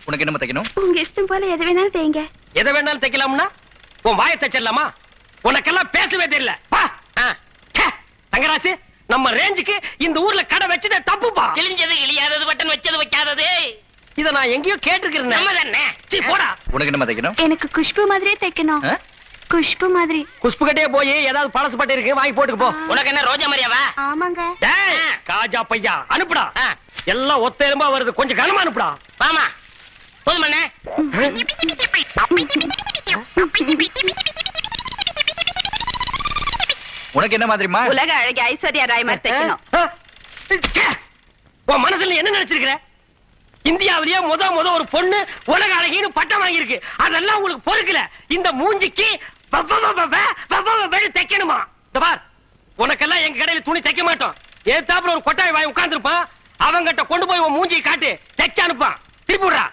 உனக்கு என்ன தைக்கணும்? உங்க இஷ்டம் போல எது வேணாலும் தேங்க. எதை வேணாலும் தைக்கலாம்னா உன் வாயை தைச்சிடலாமா? உனக்கெல்லாம் பேசவே தெரியல. தங்கராசு, நம்ம ரேஞ்சுக்கு இந்த ஊர்ல கடை வச்சதே தப்புப்பா. கிழிஞ்சது கிழியாதது, பட்டன் வச்சது வைக்காதது. இத நான் எங்கேயோ கேட்டிருக்கிறேன். நம்ம தானே. சீ போடா. உனக்கு என்ன தைக்கணும்? எனக்கு குஷ்பு மாதிரியே தைக்கணும். குஷ்பு மாதிரி. குஷ்பு கட்டே போய் ஏதாவது பழசு பட்டு இருக்கு வாங்கி போட்டுக்கு போ. உனக்கு என்ன ரோஜா மரியாவா? ஆமாங்க. டேய் காஜா பையா அனுப்புடா. எல்லாம் ஒத்த எலும்பா வருது, கொஞ்சம் கனமா அனுப்புடா. வாமா போதுமண்ணே. உனக்கு என்ன மாதிரிமா? உலக அழகி ஐஸ்வர்யா ராய் மாதிரி தைக்கணும். உன் மனசுல என்ன நினைச்சிருக்கிற? இந்தியாவிலேயே முத ஒரு பொண்ணு உலக அழகின்னு பட்டம் வாங்கியிருக்கு. அதெல்லாம் உங்களுக்கு பொறுக்கல. இந்த மூஞ்சிக்கு தைக்கணுமா? இந்த பார், உனக்கெல்லாம் எங்க கடையில துணி தைக்க மாட்டோம். ஏத்தாப்புல ஒரு கொட்டாய் வாங்கி உட்கார்ந்துருப்பான். அவங்கிட்ட கொண்டு போய் உன் மூஞ்சியை காட்டு, தைச்சு அனுப்பான். திருப்பி விடுறா.